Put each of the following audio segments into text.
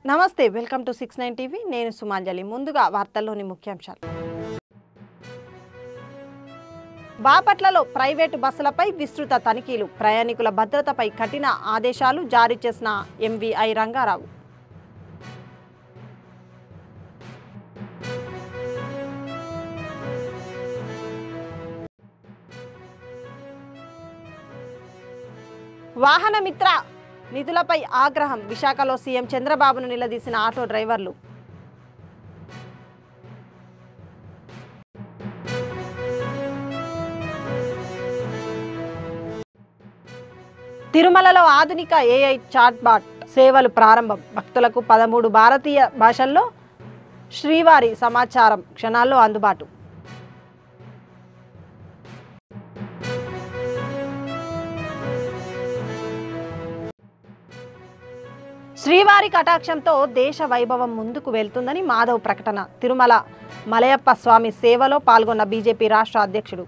నమస్తే welcome to 69 TV నేను సుమాంజలి ముందుగా వార్తల్లోని ముఖ్యాంశాలు బాపట్లలో ప్రైవేటు బస్సులపై విస్తృత తనిఖీలు ప్రయాణికుల భద్రతపై కఠిన ఆదేశాలు జారీ చేసిన ఎంవీఐ రంగారావు వాహన మిత్ర నిధులపై ఆగ్రహం విశాఖలో సీఎం చంద్రబాబును నిలదీసిన ఆటో డ్రైవర్లు తిరుమలలో ఆధునిక ఏఐ చాట్బాట్ సేవలు ప్రారంభం భక్తులకు 13 భారతీయ భాషల్లో శ్రీవారి సమాచారం క్షణాల్లో అందుబాటు శ్రీవారి కటాక్షంతో దేశ వైభవం ముందుకు వెళ్తుందని మాధవ్ ప్రకటన తిరుమల మలయప్ప స్వామి సేవలో పాల్గొన్న బీజేపీ రాష్ట్ర అధ్యక్షుడు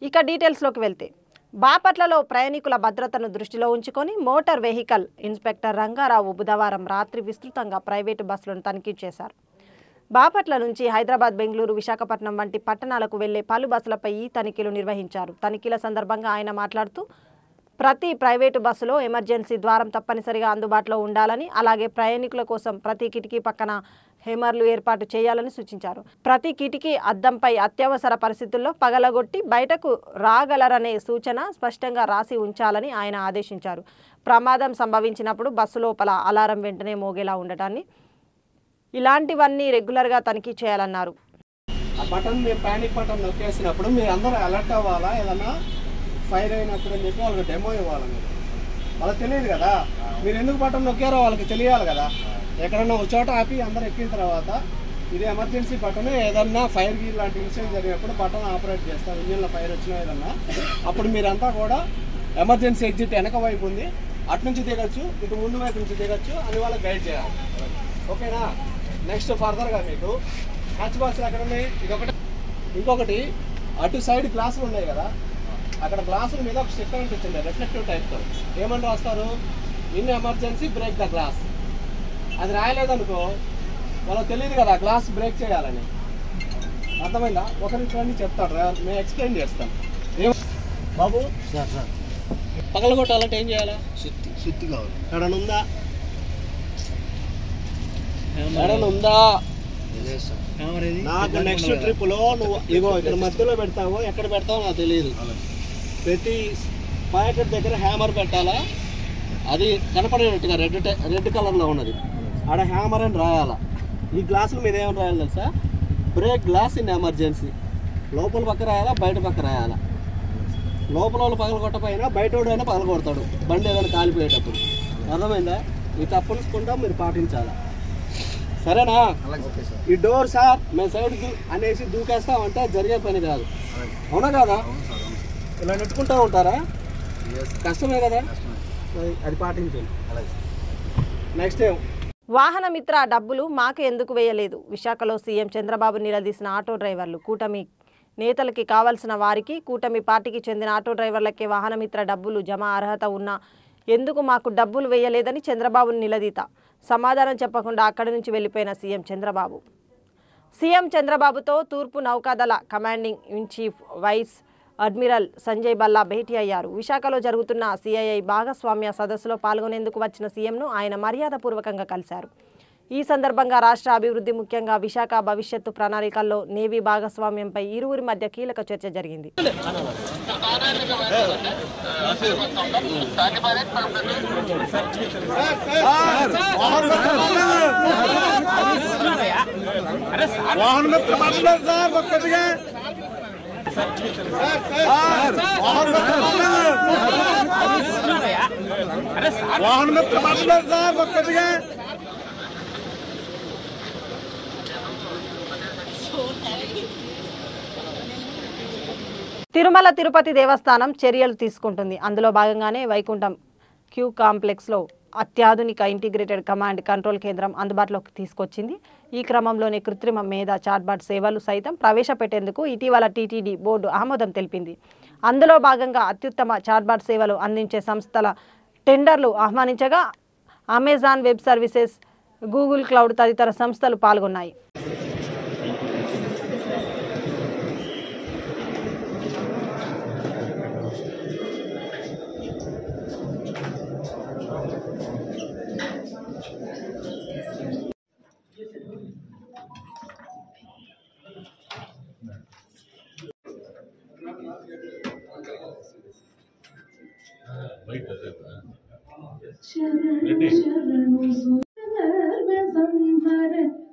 ఇక డీటెయిల్స్లోకి వెళ్తే బాపట్లలో ప్రయాణికుల భద్రతను దృష్టిలో ఉంచుకొని మోటార్ వెహికల్ ఇన్స్పెక్టర్ రంగారావు బుధవారం రాత్రి విస్తృతంగా ప్రైవేటు బస్సులను తనిఖీ చేశారు బాపట్ల నుంచి హైదరాబాద్ బెంగళూరు విశాఖపట్నం వంటి పట్టణాలకు వెళ్లే పలు బస్సులపై ఈ తనిఖీలు నిర్వహించారు తనిఖీల సందర్భంగా ఆయన మాట్లాడుతూ ప్రతి ప్రైవేటు బస్సులో ఎమర్జెన్సీ ద్వారం తప్పనిసరిగా అందుబాటులో ఉండాలని అలాగే ప్రయాణికుల కోసం ప్రతి కిటికీ పక్కన హెమర్లు ఏర్పాటు చేయాలని సూచించారు ప్రతి కిటికీ అద్దంపై అత్యవసర పరిస్థితుల్లో పగలగొట్టి బయటకు రాగలరనే సూచన స్పష్టంగా రాసి ఉంచాలని ఆయన ఆదేశించారు ప్రమాదం సంభవించినప్పుడు బస్సు లోపల అలారం వెంటనే మోగేలా ఉండటాన్ని ఇలాంటివన్నీ రెగ్యులర్గా తనిఖీ చేయాలన్నారు ఆ బటన్ మీరు పానిక్ బటన్ నొక్కేసినప్పుడు మీరు అందరూ అలర్ట్ అవ్వాలా ఏదన్నా ఫైర్ అయినప్పుడు అని చెప్పి వాళ్ళకి డెమో ఇవ్వాలి మీరు వాళ్ళకి తెలియదు కదా మీరు ఎందుకు బటన్ నొక్కారో వాళ్ళకి తెలియాలి కదా ఎక్కడన్నా ఒక చోట ఆపి అందరూ ఎక్కిన తర్వాత ఇది ఎమర్జెన్సీ బటన్ ఏదన్నా ఫైర్ గీ లాంటి ఇన్సిడెంట్ జరిగినప్పుడు బటన్ ఆపరేట్ చేస్తారు ఇంజిన్లో ఫైర్ వచ్చినా ఏదన్నా అప్పుడు మీరంతా కూడా ఎమర్జెన్సీ ఎగ్జిట్ వెనక వైపు ఉంది అటు నుంచి దిగచ్చు ఇటు ముందు వైపు నుంచి దిగచ్చు అని వాళ్ళకి గైడ్ చేయాలి ఓకేనా నెక్స్ట్ ఫర్దర్గా మీకు హ్యాచ్ బాక్స్ ఎక్కడ ఉన్నాయి ఇదొకటి ఇంకొకటి అటు సైడ్ గ్లాసులు ఉన్నాయి కదా అక్కడ గ్లాసుల మీద ఒక స్టిక్కర్ ఉంటుంది రిఫ్లెక్టివ్ టైప్తో ఏమని రాస్తారు in emergency break the glass అది రాయలేదనుకో వాళ్ళకి తెలియదు కదా గ్లాస్ బ్రేక్ చేయాలని అర్థమైందా ఒకరికి రండి చెప్తాడు మేము ఎక్స్ప్లెయిన్ చేస్తాం బాబు పగలగొట్టాలంటే ఏం చేయాలా సుత్తి కావాలి ఎక్కడన్నా ఉందా నాకు నెక్స్ట్ ట్రిప్ లో నువ్వు ఇగో ఇక్కడ మధ్యలో పెడతావు ఎక్కడ పెడతావో నాకు తెలియదు ప్రతి ప్యాకెట్ దగ్గర హ్యామర్ పెట్టాలా అది కనపడేటట్టుగా రెడ్ కలర్లో ఉన్నది ఆడ హ్యామర్ అని రాయాలా ఈ గ్లాసుల మీద ఏమని రాయాలి తెలుసా బ్రేక్ గ్లాస్ ఇన్ ఎమర్జెన్సీ లోపల పక్క రాయాలా బయట పక్క రాయాలా లోపల వాళ్ళు పగలగొట్టపోయినా బయట అయినా పగలగొడతాడు బండి ఏదైనా కాలిపోయేటప్పుడు అర్థమైందా ఈ తప్పనిసరిగా మీరు పాటించాలా సరేనా ఈ డోర్ సార్ మేము సైడ్ అనేసి దూకేస్తామంటే జరిగే పని కాదు అవునా కదా ఇలా నెట్టుకుంటూ ఉంటారా కష్టమే కదా అది పాటించండి నెక్స్ట్ వాహన మిత్ర డబ్బులు మాకు ఎందుకు వేయలేదు విశాఖలో సీఎం చంద్రబాబు నిలదీసిన ఆటో డ్రైవర్లు కూటమి నేతలకి కావాల్సిన వారికి కూటమి పార్టీకి చెందిన ఆటో డ్రైవర్లకే వాహన మిత్ర డబ్బులు జమ అర్హత ఉన్నా ఎందుకు మాకు డబ్బులు వేయలేదని చంద్రబాబును నిలదీత సమాధానం చెప్పకుండా అక్కడి నుంచి వెళ్ళిపోయిన సీఎం చంద్రబాబుతో తూర్పు నౌకాదళ commanding in chief vice admiral Sanjay Balla భేటీ అయ్యారు విశాఖలో జరుగుతున్న సిఐఐ భాగస్వామ్య సదస్సులో పాల్గొనేందుకు వచ్చిన సీఎంను ఆయన మర్యాదపూర్వకంగా కలిశారు ఈ సందర్భంగా రాష్ట్ర అభివృద్ధి ముఖ్యంగా విశాఖ భవిష్యత్తు ప్రణాళికల్లో నేవీ భాగస్వామ్యంపై ఇరువురి మధ్య కీలక చర్చ జరిగింది తిరుమల తిరుపతి దేవస్థానం చర్యలు తీసుకుంటుంది అందులో భాగంగానే వైకుంఠం క్యూ కాంప్లెక్స్లో అత్యాధునిక ఇంటిగ్రేటెడ్ కమాండ్ కంట్రోల్ కేంద్రం అందుబాటులోకి తీసుకొచ్చింది. ఈ క్రమంలోనే కృత్రిమ మేధ చాట్బాట్ సేవలు సైతం ప్రవేశపెట్టేందుకు ఇటీవల టీటీడీ బోర్డు ఆమోదం తెలిపింది. అందులో భాగంగా అత్యుత్తమ చాట్బాట్ సేవలు అందించే సంస్థల టెండర్లు ఆహ్వానించగా Amazon web services, Google cloud తదితర సంస్థలు పాల్గొన్నాయి.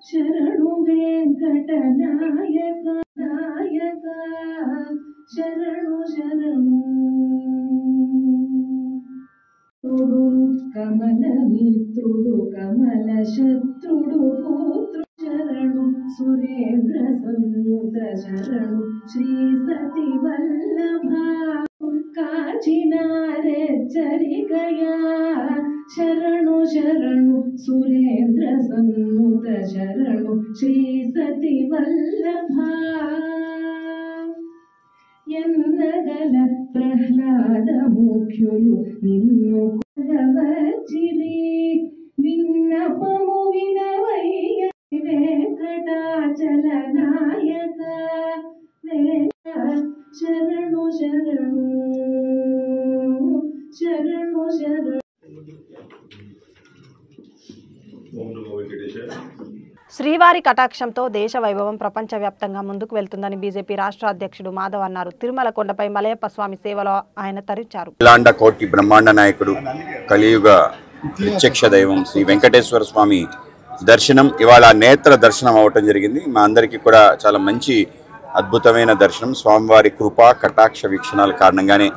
శరణు వెంకట నాయక నాయక శరణు శరణు కమల మిత్రుడు కమల శత్రుడు పుత్రు శరణు సురేంద్ర సన్నుత శరణు శ్రీ సతి వల్లభ కాచినారెచ్చరికయా శరణు శరణు సురేంద్ర సన్నుత శరణు శ్రీ సతి వల్లభ ఎన్నగల ప్రహ్లాద ముఖ్యులు నిన్ను కొలవచ్చిరి విన్నపము వినవయ్య వెంకటాచల నాయక శరణు శరణు శరణు శరణు. శ్రీవారి కటాక్షంతో దేశ వైభవం ప్రపంచవ్యాప్తంగా ముందుకు వెళ్తుందని బీజేపీ రాష్ట్ర అధ్యక్షుడు మాధవ్ అన్నారు. తిరుమల కొండపై మలయప్ప స్వామి సేవలో ఆయన తరించారు. అఖిలాండ కోటి బ్రహ్మాండ నాయకుడు కలియుగ ప్రత్యక్ష దైవం శ్రీ వెంకటేశ్వర స్వామి దర్శనం ఇవాళ నేత్ర దర్శనం అవటం జరిగింది. మా అందరికీ కూడా చాలా మంచి అద్భుతమైన దర్శనం. స్వామివారి కృపా కటాక్ష వీక్షణాల కారణంగానే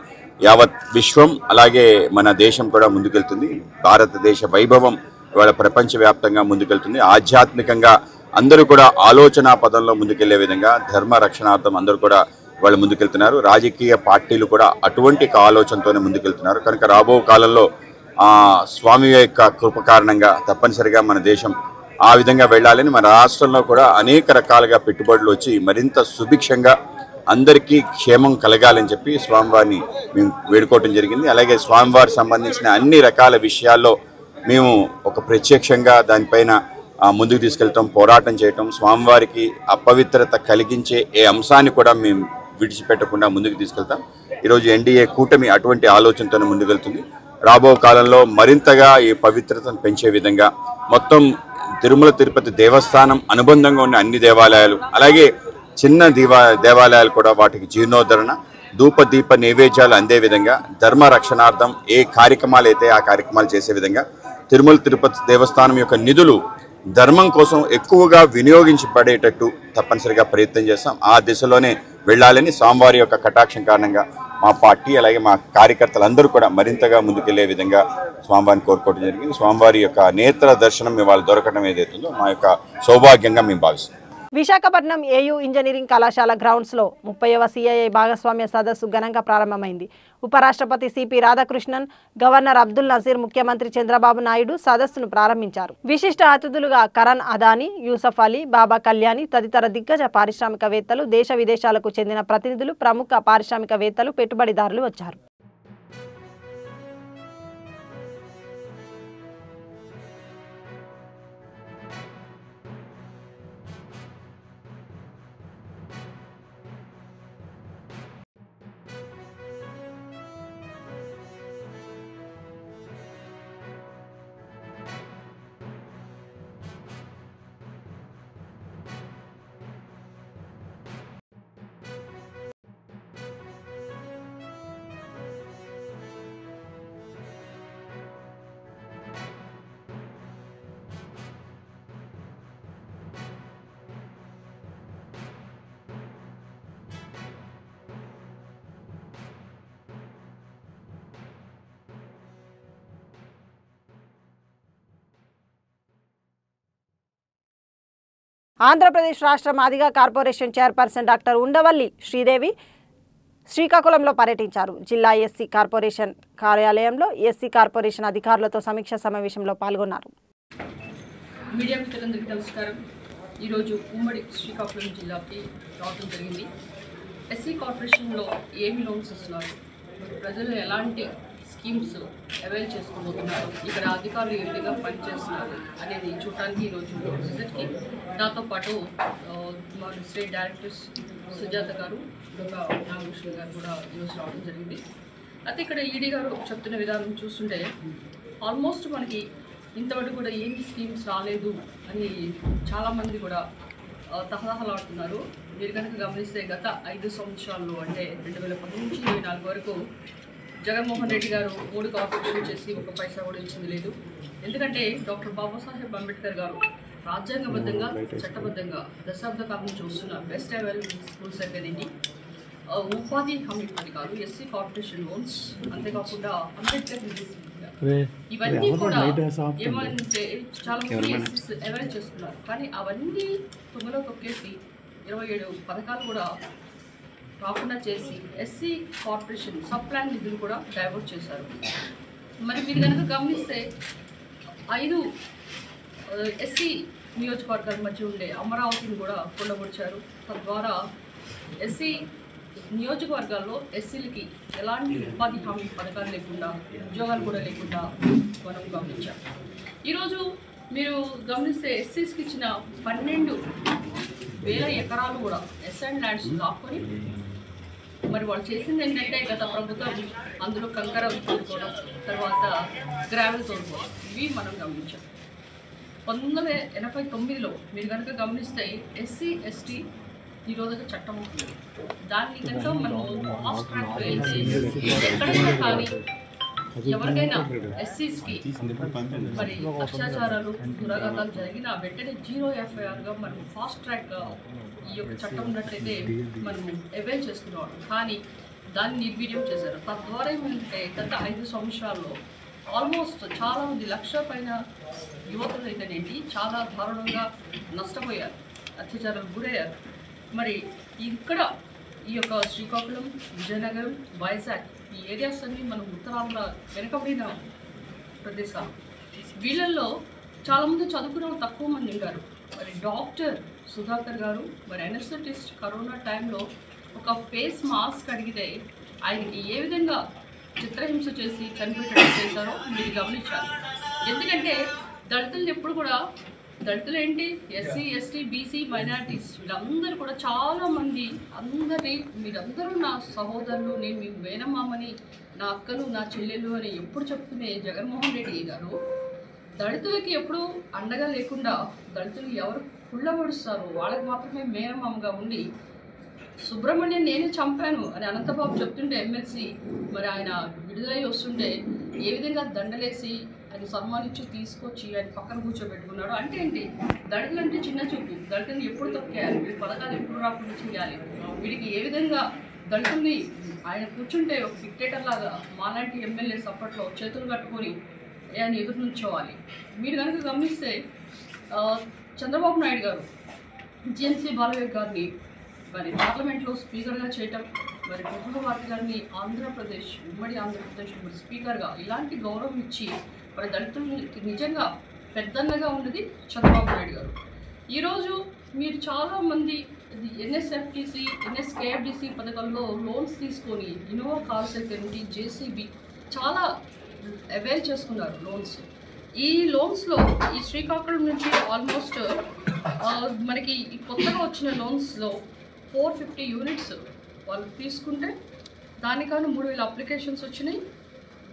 యావత్ విశ్వం అలాగే మన దేశం కూడా ముందుకెళ్తుంది. భారతదేశ వైభవం ఇవాళ ప్రపంచవ్యాప్తంగా ముందుకెళ్తుంది. ఆధ్యాత్మికంగా అందరూ కూడా ఆలోచన పదంలో ముందుకెళ్లే విధంగా ధర్మ రక్షణార్థం అందరూ కూడా వాళ్ళు ముందుకెళ్తున్నారు. రాజకీయ పార్టీలు కూడా అటువంటి ఆలోచనతోనే ముందుకెళ్తున్నారు. కనుక రాబో కాలంలో స్వామి యొక్క కృప కారణంగా తప్పనిసరిగా మన దేశం ఆ విధంగా వెళ్ళాలని మన రాష్ట్రంలో కూడా అనేక రకాలుగా పెట్టుబడులు వచ్చి మరింత సుభిక్షంగా అందరికీ క్షేమం కలగాలని చెప్పి స్వామివారిని మేము వేడుకోవటం జరిగింది. అలాగే స్వామివారికి సంబంధించిన అన్ని రకాల విషయాల్లో మేము ఒక ప్రత్యక్షంగా దానిపైన ముందుకు తీసుకెళ్తాం, పోరాటం చేయటం, స్వామివారికి అపవిత్రత కలిగించే ఏ అంశాన్ని కూడా మేము విడిచిపెట్టకుండా ముందుకు తీసుకెళ్తాం. ఈరోజు ఎన్డీఏ కూటమి అటువంటి ఆలోచనతోనే ముందుకెళ్తుంది. రాబో కాలంలో మరింతగా ఈ పవిత్రతను పెంచే విధంగా మొత్తం తిరుమల తిరుపతి దేవస్థానం అనుబంధంగా ఉన్న అన్ని దేవాలయాలు అలాగే చిన్న దేవాలయాలు కూడా వాటికి జీర్ణోద్ధరణ ధూపదీప నైవేద్యాలు అందే విధంగా ధర్మ రక్షణార్థం ఏ కార్యక్రమాలు అయితే ఆ కార్యక్రమాలు చేసే విధంగా తిరుమల తిరుపతి దేవస్థానం యొక్క నిధులు ధర్మం కోసం ఎక్కువగా వినియోగించబడేటట్టు తప్పనిసరిగా ప్రయత్నం చేస్తాం. ఆ దిశలోనే వెళ్ళాలని స్వామివారి యొక్క కటాక్షం కారణంగా మా పార్టీ అలాగే మా కార్యకర్తలందరూ కూడా మరింతగా ముందుకెళ్లే విధంగా స్వామివారిని కోరుకోవడం జరిగింది. స్వామివారి యొక్క నేత్ర దర్శనం ఇవాళ దొరకడం ఏదైతుందో మా యొక్క సౌభాగ్యంగా మేము భావిస్తాం. విశాఖపట్నం ఏయూ ఇంజనీరింగ్ కళాశాల గ్రౌండ్స్లో 30వ సిఐఐ భాగస్వామ్య సదస్సు ఘనంగా ప్రారంభమైంది. ఉపరాష్ట్రపతి సిపి రాధాకృష్ణన్, గవర్నర్ అబ్దుల్ నజీర్, ముఖ్యమంత్రి చంద్రబాబు నాయుడు సదస్సును ప్రారంభించారు. విశిష్ట అతిథులుగా కరణ్ అదానీ, యూసఫ్ అలీ, బాబా కళ్యాణి తదితర దిగ్గజ పారిశ్రామికవేత్తలు, దేశ విదేశాలకు చెందిన ప్రతినిధులు, ప్రముఖ పారిశ్రామికవేత్తలు, పెట్టుబడిదారులు వచ్చారు. ఆంధ్రప్రదేశ్ రాష్ట్ర Madiga corporation chairperson doctor Undavalli Sridevi శ్రీకాకుళంలో పర్యటించారు. జిల్లా ఎస్సీ కార్పొరేషన్ కార్యాలయంలో ఎస్సీ కార్పొరేషన్ అధికారులతో సమీక్ష సమావేశంలో పాల్గొన్నారు. మీడియా మిత్రులందరికీ నమస్కారం. ఈరోజు ఉమ్మడి శ్రీకాకుళం జిల్లాకి రావడం జరిగింది. ఎస్సీ కార్పొరేషన్లో ఏమి లోన్స్ ఇస్తున్నారు, ప్రజలు ఎలాంటి స్కీమ్స్ అవైల్ చేసుకోబోతున్నారు, ఇక్కడ అధికారులు ఏ విధంగా పనిచేస్తున్నారు అనేది చూడటానికి ఈరోజు విజిట్కి నాతో పాటు మా స్టేట్ డైరెక్టర్స్ సుజాత గారు ఇంకా నాగభూషణ్ గారు కూడా ఈరోజు రావడం జరిగింది. అయితే ఇక్కడ ఈడీ గారు చెప్తున్న విధానం చూస్తుంటే ఆల్మోస్ట్ మనకి ఇంతవరకు కూడా ఏంటి స్కీమ్స్ రాలేదు అని చాలామంది కూడా తహతహలాడుతున్నారు. మీరు కనుక గమనిస్తే గత 5 సంవత్సరాల్లో అంటే 2010 నుంచి 2024 వరకు జగన్మోహన్ రెడ్డి గారు 3 కార్పొరేషన్లు చేసి 1 పైసా కూడా ఇచ్చింది లేదు. ఎందుకంటే డాక్టర్ బాబాసాహెబ్ అంబేద్కర్ గారు రాజ్యాంగబద్ధంగా చట్టబద్ధంగా దశాబ్ద కాలం నుంచి వస్తున్న బెస్ట్ అవైలబుల్ స్కూల్స్ అయితేనేంటి, ఉపాధి హామీ పథకాలు, ఎస్సీ కార్పొరేషన్ లోన్స్, అంతేకాకుండా అంబేద్కర్ ఇవన్నీ కూడా ఏమంటే చాలా మంది అవైల్ చేస్తున్నారు. కానీ అవన్నీ తుమ్మలో తొక్కేసి 27 పథకాలు కూడా రాకుండా చేసి ఎస్సీ కార్పొరేషన్ సబ్ ప్లాన్ నిధులు కూడా డైవర్ట్ చేశారు. మరి మీరు కనుక గమనిస్తే 5 ఎస్సీ నియోజకవర్గాల మధ్య ఉండే అమరావతిని కూడా కొల్లగొచ్చారు. తద్వారా ఎస్సీ నియోజకవర్గాల్లో ఎస్సీలకి ఎలాంటి ఉపాధి హామీ పథకాలు లేకుండా, ఉద్యోగాలు కూడా లేకుండా మనం గమనించాం. ఈరోజు మీరు గమనిస్తే ఎస్సీస్కి ఇచ్చిన 12,000 ఎకరాలు కూడా ఎస్ఎండ్ ల్యాండ్స్ లాక్కొని మరి వాళ్ళు చేసింది ఏంటంటే గత ప్రభుత్వం అందులో కంకర తోడుకోవడం, తర్వాత గ్రావెల్ తోడుకోవడం, ఇవి మనం గమనించాం. 1989లో మీరు కనుక గమనిస్తే ఎస్సీ ఎస్టీ నిరోధక చట్టం ఉంటుంది. దాన్ని కనుక మనం ఫాస్ట్ ట్రాక్ వెళ్తే ఎక్కడైనా కానీ ఎవరికైనా ఎస్సీస్కి మరి అత్యాచారాలు దురాఘాతాలు జరిగిన వెంటనే 0 FIRగా మనం ఫాస్ట్ ట్రాక్ ఈ యొక్క చట్టం ఉన్నట్లయితే మనం అవైల్ చేసుకునేవాడు. కానీ దాన్ని నిర్వీర్యం చేశారు. తద్వారా ఏమంటే గత 5 సంవత్సరాల్లో ఆల్మోస్ట్ చాలామంది 1,00,000 పైన యువకులు అయితేనేంటి చాలా దారుణంగా నష్టపోయారు, అత్యాచారాలకు గురయ్యారు. మరి ఇక్కడ ఈ యొక్క శ్రీకాకుళం, విజయనగరం, వైజాగ్ ఈ ఏరియాస్ అన్నీ మనం ఉత్తరాంధ్ర వెనుకబడిన ప్రదేశాలు. వీళ్ళల్లో చాలామంది చదువుకున్న వాళ్ళు తక్కువ మంది ఉన్నారు. మరి డాక్టర్ సుధాకర్ గారు మరి అనెస్థెటిస్ట్ కరోనా టైంలో ఒక ఫేస్ మాస్క్ అడిగితే ఆయనకి ఏ విధంగా చిత్రహింస చేసి చనిపోయేటట్టు చేశారో మీరు గమనించాలి. ఎందుకంటే దళితులు ఎప్పుడు కూడా, దళితులు ఏంటి, ఎస్సీ ఎస్టీ బీసీ మైనారిటీస్ వీళ్ళందరూ కూడా చాలామంది మీరందరూ నా సహోదరులు, నేను మీ మేనమామని, నా అక్కలు, నా చెల్లెలు అని ఎప్పుడు చెప్తునే జగన్మోహన్ రెడ్డి గారు దళితులకి ఎప్పుడు అండగా లేకుండా దళితులు ఎవరు కుళ్ళబడుస్తారో వాళ్ళకి మాత్రమే మేనమామగా ఉండి సుబ్రహ్మణ్యం నేనే చంపాను అని అనంతబాబు చెప్తుంటే ఎమ్మెల్సీ మరి ఆయన విడుదలై వస్తుంటే ఏ విధంగా దండలేసి ఆయన సన్మానించి తీసుకొచ్చి ఆయన పక్కన కూర్చోబెట్టుకున్నాడు. అంటే ఏంటి, దళితులు అంటే చిన్న చూపు, దళితులను ఎప్పుడు తొక్కేయాలి, వీడి పథకాలు ఎప్పుడు రాకుండా చేయాలి, వీడికి ఏ విధంగా దళితుల్ని ఆయన కూర్చుంటే ఒక డిక్టేటర్ లాగా మాలాంటి ఎమ్మెల్యేస్ అప్పట్లో చేతులు కట్టుకొని ఆయన ఎదురు నుంచోవాలి. మీరు కనుక గమనిస్తే చంద్రబాబు నాయుడు గారు జిఎంసీ బాలయ్య గారిని మరి పార్లమెంట్లో స్పీకర్గా చేయటం, మరి ప్రతిభ భారతి గారిని ఆంధ్రప్రదేశ్ ఉమ్మడి ఆంధ్రప్రదేశ్ స్పీకర్గా ఇలాంటి గౌరవం ఇచ్చి మరి దళితులకి నిజంగా పెద్దన్నగా ఉన్నది చంద్రబాబు నాయుడు గారు. ఈరోజు మీరు చాలామంది ఎన్ఎస్ఎఫ్టీసీ ఎన్ఎస్కేఎఫ్డిసి పథకంలో లోన్స్ తీసుకొని ఇన్నోవా కార్స్ అయితే నుండి జేసీబీ చాలా అవైల్ చేసుకున్నారు లోన్స్. ఈ లోన్స్లో ఈ శ్రీకాకుళం నుంచి ఆల్మోస్ట్ మనకి కొత్తగా వచ్చిన లోన్స్లో 450 యూనిట్స్ వాళ్ళు తీసుకుంటే దానికన్నా 3,000 అప్లికేషన్స్ వచ్చినాయి.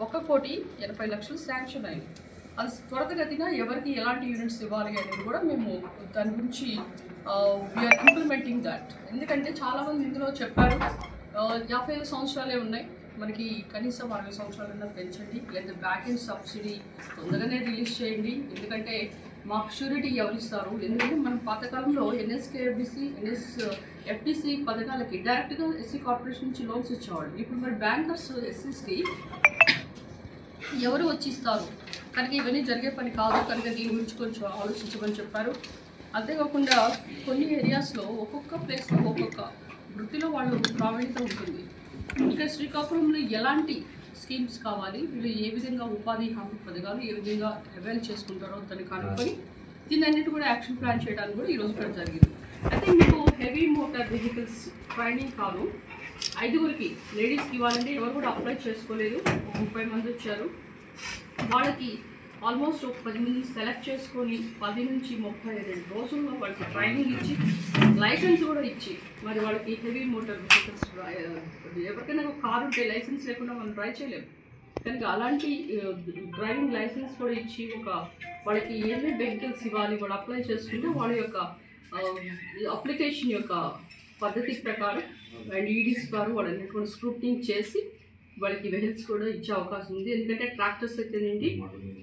1,80,00,000 శాంక్షన్ అయింది. అది త్వరితగతిన ఎవరికి ఎలాంటి యూనిట్స్ ఇవ్వాలి అనేది కూడా మేము దాని గురించి వీఆర్ ఇంప్లిమెంటింగ్ దాట్. ఎందుకంటే చాలామంది ఇందులో చెప్పారు 55 సంవత్సరాలే ఉన్నాయి, మనకి కనీసం 60 సంవత్సరాలన్నా పెంచండి, లేదా బ్యాక్ ఎండ్ సబ్సిడీ తొందరగానే రిలీజ్ చేయండి. ఎందుకంటే మాకు షూరిటీ ఎవరిస్తారు, ఎందుకంటే మన పాతకాలంలో ఎన్ఎస్కేఎఫ్డిసి ఎఫ్డిసి పథకాలకి డైరెక్ట్గా ఎస్సీ కార్పొరేషన్ నుంచి లోన్స్ ఇచ్చేవాళ్ళు. ఇప్పుడు మరి బ్యాంకర్స్ ఎస్సీస్కి ఎవరు వచ్చి ఇస్తారు కనుక ఇవన్నీ జరిగే పని కాదు, కనుక దీని గురించి కొంచెం ఆలోచించమని చెప్పారు. అంతేకాకుండా కొన్ని ఏరియాస్లో ఒక్కొక్క ప్లేస్లో ఒక్కొక్క వృత్తిలో వాళ్ళు ప్రావీణ్యత ఉంటుంది. ఇంకా శ్రీకాకుళంలో ఎలాంటి స్కీమ్స్ కావాలి, వీళ్ళు ఏ విధంగా ఉపాధి హామీ పథకాలు ఏ విధంగా అవైల్ చేసుకుంటారో దాన్ని కనుక్కొని దీన్ని అన్నిటి కూడా యాక్షన్ ప్లాన్ చేయడానికి కూడా ఈరోజు కూడా జరిగింది. అయితే మీకు హెవీ మోటార్ వెహికల్స్ ట్రైనింగ్ కాదు, 5గురికి లేడీస్కి ఇవ్వాలంటే ఎవరు కూడా అప్లై చేసుకోలేదు. 30 మంది వచ్చారు. వాళ్ళకి ఆల్మోస్ట్ ఒక 10 మందిని సెలెక్ట్ చేసుకొని 10 నుంచి 32 రోజుల్లో వాళ్ళకి ట్రైనింగ్ ఇచ్చి లైసెన్స్ కూడా ఇచ్చి మరి వాళ్ళకి హెవీ మోటార్ వెహికల్స్ ఎవరికైనా ఒక కారు ఉంటే లైసెన్స్ లేకుండా మనం డ్రైవ్ చేయలేము. కనుక అలాంటి డ్రైవింగ్ లైసెన్స్ కూడా ఇచ్చి వాళ్ళకి ఏమేమి వెహికల్స్ ఇవ్వాలి వాళ్ళు అప్లై చేసుకుంటే వాళ్ళ యొక్క అప్లికేషన్ యొక్క పద్ధతి ప్రకారం అండ్ ఈడీస్ గారు వాళ్ళని కూడా స్క్రూటినింగ్ చేసి వాళ్ళకి వెహికల్స్ కూడా ఇచ్చే అవకాశం ఉంది. ఎందుకంటే ట్రాక్టర్స్ అయితేనేంటి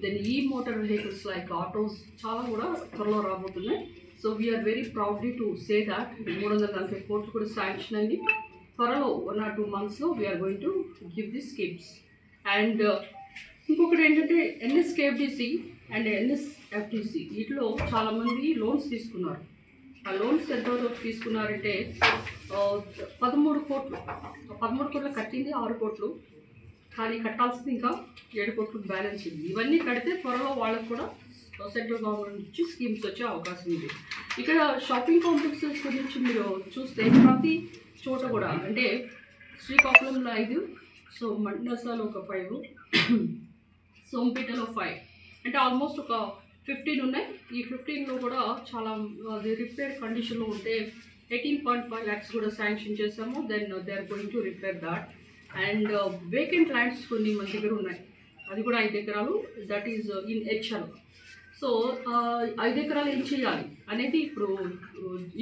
దెన్ ఈ మోటార్ వెహికల్స్ లైక్ ఆటోస్ చాలా కూడా త్వరలో రాబోతున్నాయి. So we are very proudly to say that 340 కోట్లు కూడా శాంక్షన్ అయింది. త్వరలో 1 or 2 monthsలో we are going to give the schemes. And ఇంకొకటి ఏంటంటే ఎన్ఎస్కేఎఫ్టీసీ అండ్ ఎన్ఎస్ఎఫ్టీసీ వీటిలో చాలామంది లోన్స్ తీసుకున్నారు. ఆ లోన్స్ ఎంతవరకు తీసుకున్నారంటే 13 కోట్లు. 13 కోట్లు కట్టింది 6 కోట్లు, కానీ కట్టాల్సింది ఇంకా 7 కోట్లు బ్యాలెన్స్ ఉంది. ఇవన్నీ కడితే త్వరలో వాళ్ళకు కూడా సెంట్రల్ గవర్నమెంట్ నుంచి స్కీమ్స్ వచ్చే అవకాశం ఉంది. ఇక్కడ షాపింగ్ కాంప్లెక్సెస్ గురించి మీరు చూస్తే ప్రతి చోట కూడా అంటే శ్రీకాకుళంలో 5, సో మండసాలో ఒక 5, సోంపేటలో 5, అంటే ఆల్మోస్ట్ ఒక 15 ఉన్నాయి. ఈ 15లో కూడా చాలా రిపేర్ కండిషన్లో ఉంటే 18.5 lakhs కూడా శాంక్షన్ చేసాము. Then they are going to repair that. And vacant lands కొన్ని మన దగ్గర ఉన్నాయి, అది కూడా 5 ఎకరాలు, that is in HL. So 5 ఎకరాలు ఏం చేయాలి అనేది ఇప్పుడు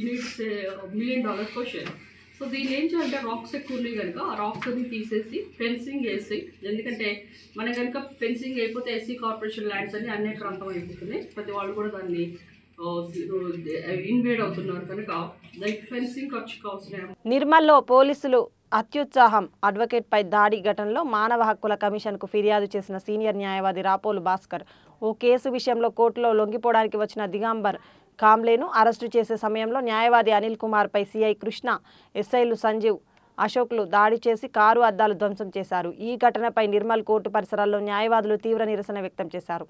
ఇట్స్ $1 million క్వశ్చన్. సో దీన్ని ఏం చేయాలంటే రాక్స్ ఎక్కువ ఉన్నాయి కనుక ఆ రాక్స్ అన్ని తీసేసి ఫెన్సింగ్ వేసి, ఎందుకంటే మన కనుక ఫెన్సింగ్ అయిపోతే ఎస్సీ కార్పొరేషన్ ల్యాండ్స్ అన్ని అన్ని ప్రాంతం అయిపోతున్నాయి, ప్రతి వాళ్ళు కూడా దాన్ని ఇన్వేడ్ అవుతున్నారు కనుక దానికి ఫెన్సింగ్ ఖర్చు కావాల్సిన. నిర్మల్లో పోలీసులు అత్యుత్సాహం అడ్వకేట్పై దాడి ఘటనలో మానవ హక్కుల కమిషన్కు ఫిర్యాదు చేసిన సీనియర్ న్యాయవాది రాపోలు భాస్కర్ ఓ కేసు విషయంలో కోర్టులో లొంగిపోవడానికి వచ్చిన దిగంబర్ కాంబ్లేను అరెస్టు చేసే సమయంలో న్యాయవాది అనిల్ కుమార్పై సిఐ కృష్ణ, ఎస్ఐలు సంజీవ్, అశోక్లు దాడి చేసి కారు అద్దాలు ధ్వంసం చేశారు. ఈ ఘటనపై నిర్మల్ కోర్టు పరిసరాల్లో న్యాయవాదులు తీవ్ర నిరసన వ్యక్తం చేశారు.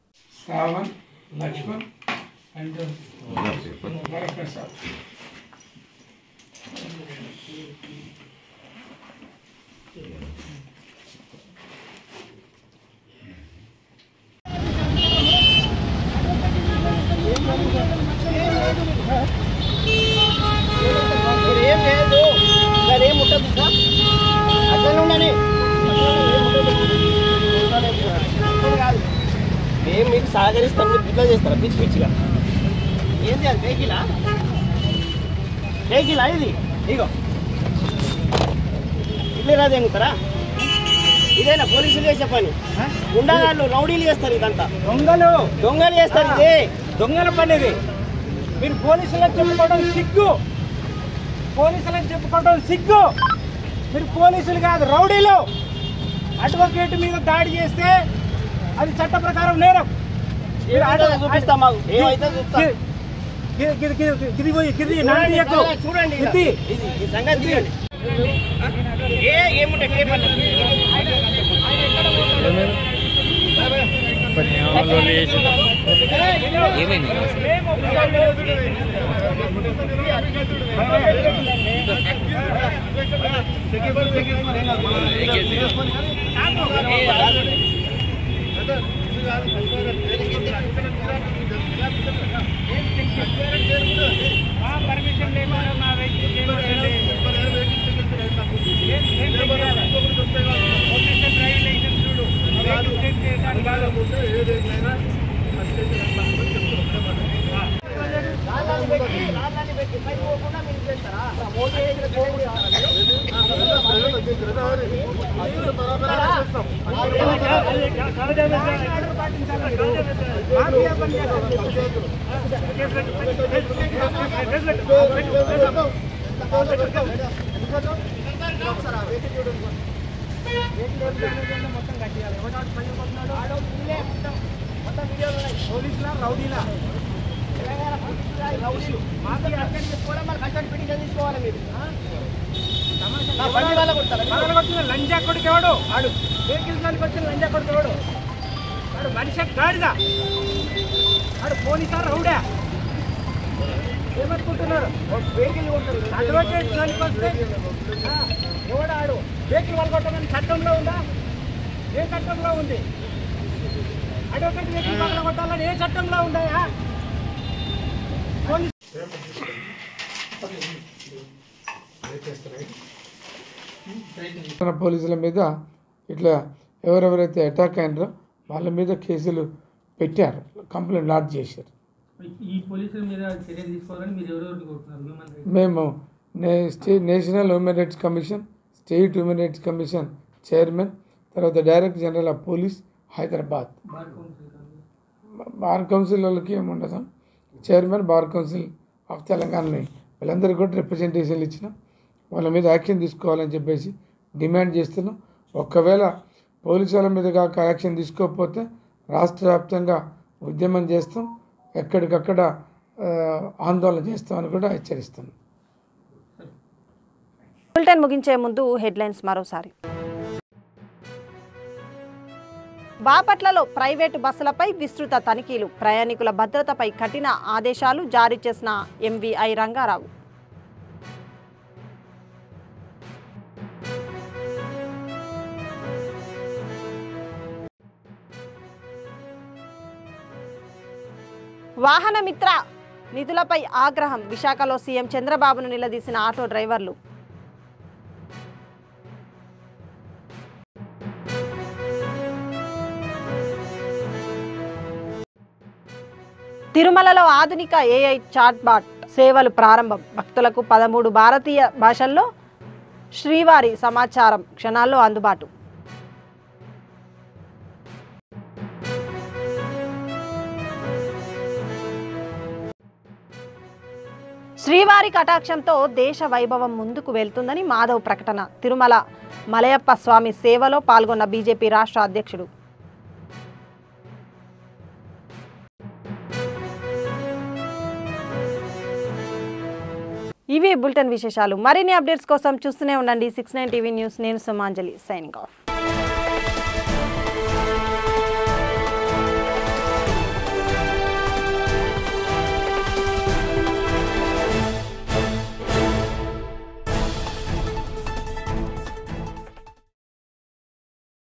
ఏం లేదు అదేం ఉంటుంది అట్లనే ఉండని కాదు, మేము మీకు సహకరిస్తాం, మీరు ఇట్లా చేస్తారా పిచ్చి పిచ్చిగా? ఏంది అది వెహికలా ఇది? ఇగో ఇల్లు రాదు ఎంగుతారా? ఇదేనా పోలీసులు చేసే పని? గుండాగాళ్ళు రౌడీలు చేస్తారు, ఇదంతా దొంగలు చేస్తారు. ఇది దొంగల పని ఇది. మీరు పోలీసులకు చెప్పుకోవడం సిగ్గు, పోలీసులకు చెప్పుకోవడం సిగ్గు. మీరు పోలీసులు కాదు, రౌడీలు. అడ్వకేట్ మీద దాడి చేస్తే అది చట్ట ప్రకారం నేరం. చూపిస్తాం మాకు ఏమైతే చూడండి సంగతి ఏముంటే పర్మిషన్ లేకుండా నా వెహికల్ డ్రైవింగ్ లైసెన్స్ చూడు మొత్తం కట్టియాలి. మొత్తం పోలీసులా రౌడీలా మాకు అర్థం చేసుకోవాలి, మరి కట్టడి పిటిషన్ తీసుకోవాలి. మీరు లంజా కొడుకు ఎవడు? ఆడు వెహికల్ దానికి వచ్చిన లంజా కొడుకు ఎవడు? ఆడు మనిషి గాడిదా? ఆడు పోలీసా రౌడా? ఏమనుకుంటున్నారు? వెహికల్ అడ్వకేట్ దానికి వస్తే ఎవడాడు వెహికల్ పగలగొట్టమని చట్టంలో ఉందా? ఏ చట్టంలో ఉంది? అడ్వకేట్ వెహికల్ పగలగొట్టాలని ఏ చట్టంలో ఉందా? పోలీసుల మీద ఇట్లా ఎవరెవరైతే అటాక్ అయినారో వాళ్ళ మీద కేసులు పెట్టారు, కంప్లైంట్ లాడ్జ్ చేశారు. ఈ పోలీసుల మీద చర్యలు తీసుకోవాలని మీరు ఎవరెవరికి కోరుతున్నారు? మేము national human rights commission, state human rights commission chairman, తర్వాత director general of police Hyderabad, bar council వాళ్ళకి ఏముండదు, చైర్మన్ బార్ కౌన్సిల్ ఆఫ్ తెలంగాణని వాళ్ళందరికీ కూడా రిప్రజెంటేషన్లు ఇచ్చినాం. వాళ్ళ మీద యాక్షన్ తీసుకోవాలని చెప్పేసి డిమాండ్ చేస్తున్నాం. ఒకవేళ పోలీసు వాళ్ళ మీద కాక యాక్షన్ తీసుకోకపోతే రాష్ట్ర వ్యాప్తంగా ఉద్యమం చేస్తాం, ఎక్కడికక్కడ ఆందోళన చేస్తామని కూడా హెచ్చరిస్తున్నాం. బులెటిన్ ముగించే ముందు హెడ్లైన్స్ మరోసారి. బాపట్లలో ప్రైవేటు బస్సులపై విస్తృత తనిఖీలు, ప్రయాణికుల భద్రతపై కఠిన ఆదేశాలు జారీ చేసిన ఎంవీఐ రంగారావు. వాహన మిత్ర నిధులపై ఆగ్రహం, విశాఖలో సీఎం చంద్రబాబును నిలదీసిన ఆటో డ్రైవర్లు. తిరుమలలో ఆధునిక ఏఐ చాట్బాట్ సేవలు ప్రారంభం, భక్తులకు 13 భారతీయ భాషల్లో శ్రీవారి సమాచారం క్షణాల్లో అందుబాటు. శ్రీవారి కటాక్షంతో దేశ వైభవం ముందుకు వెళ్తుందని మాధవ్ ప్రకటన, తిరుమల మలయప్ప స్వామి సేవలో పాల్గొన్న బీజేపీ రాష్ట్ర అధ్యక్షుడు. ఇవి బులెటిన్ విశేషాలు. మరిన్ని అప్డేట్స్ కోసం చూస్తూనే ఉండండి 69 టీవీ న్యూస్. నేను సుమాంజలి, సైనింగ్ ఆఫ్.